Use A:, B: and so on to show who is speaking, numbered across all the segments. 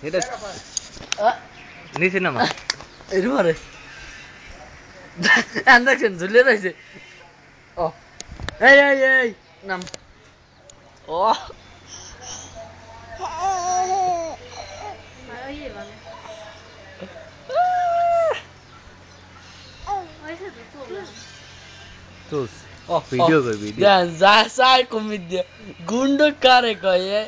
A: এটা নিচে নামা এর মারে দেখছেন ঝুলে রয়েছে ও এই এই এই নাম ও ভিডিও কর ভিডিও যা সাই কমি দে গুন্ড কারে কয়ে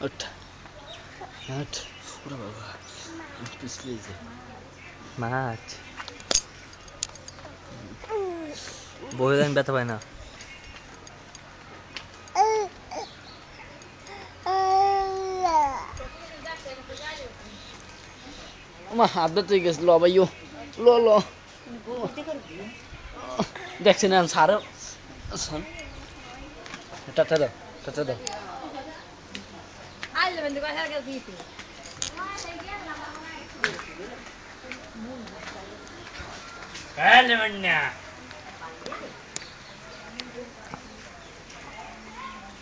A: ওঠ ওঠ ওরে বাবা পিছলে যে মাছ বই দেন ব্যথা পায় না মা হাত তুই গেছ ল ভাইও ল ল দেখছেন আমি সারো টাটা দাও টাটা দাও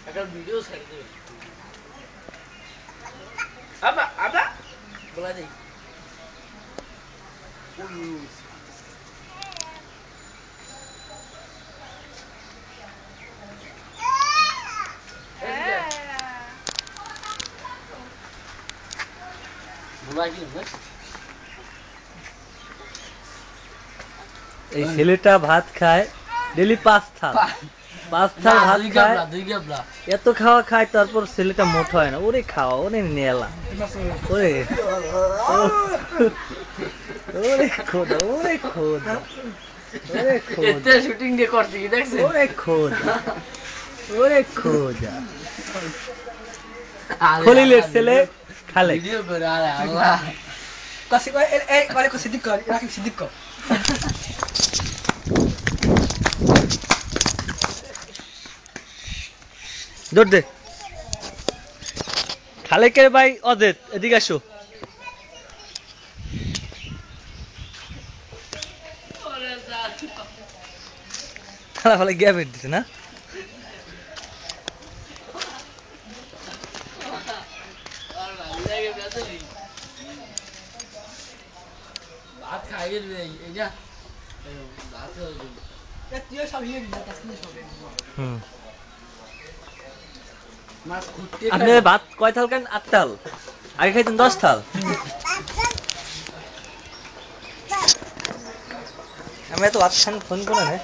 A: একটা ভিডিও ছেড়ে দেবে আবা আবা বলা যাই এই ছেলেটা ভাত খায় ডেলি 5 থাল ভাত খায় এত খাওয়া খায় তারপর ছেলেটা মোটা হয় না ওরে খাওয়া ওরে নেলা ওরে ওরে খোদা ওরে খোদা ওরে খোদা এতে শুটিং দিয়ে করতে কি দেখছেন ওরে খোদা ওরে খোদা খলিলের ছেলে খালে ভিডিও করে আরে আল্লাহ কাছে এই করে সিদ্দিক কর রাখি সিদ্দিক কর দৌড় দে খালেকের ভাই অজিত এদিকে আসো খালা খালে গ্যাপ দিছে না ভাত খাইয়ে রে এই যা ভাত তুই সব ইয়ে দিলা তাসনি সব আপনি ভাত কয় থাল খান 8 থাল আগে খাইতেন 10 থাল আমি তো ভাত খান ফোন করে না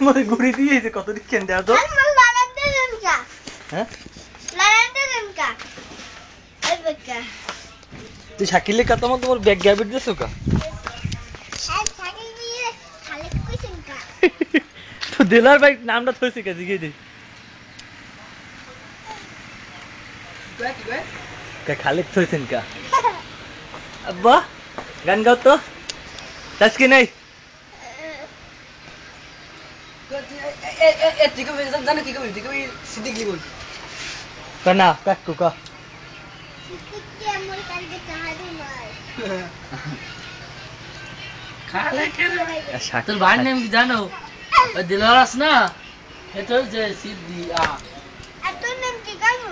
A: মরে গুড়ি দিয়েছে কত দিচ্ছেন দেওয়া তো তুই শাকিলের কথা মতো তোমার ব্যাগ গ্যাবিট দিয়েছো কা তো দিলার ভাই নামটা থইছে কে জিগে দে খালিক থইছেন কা আব্বা গান গাও তো চাস কি নাই ঠিক আছে জানো কি কবি ঠিক আছে সিদ্দিক লিবল কানা কাকু কা সিদ্দিক আমার কালকে চাহাদু নাই খালে কেন তোর ভাই নাম কি জানো ওই দিলরাস না এটা যে সিদ্ধি আর তোর নাম কি জানো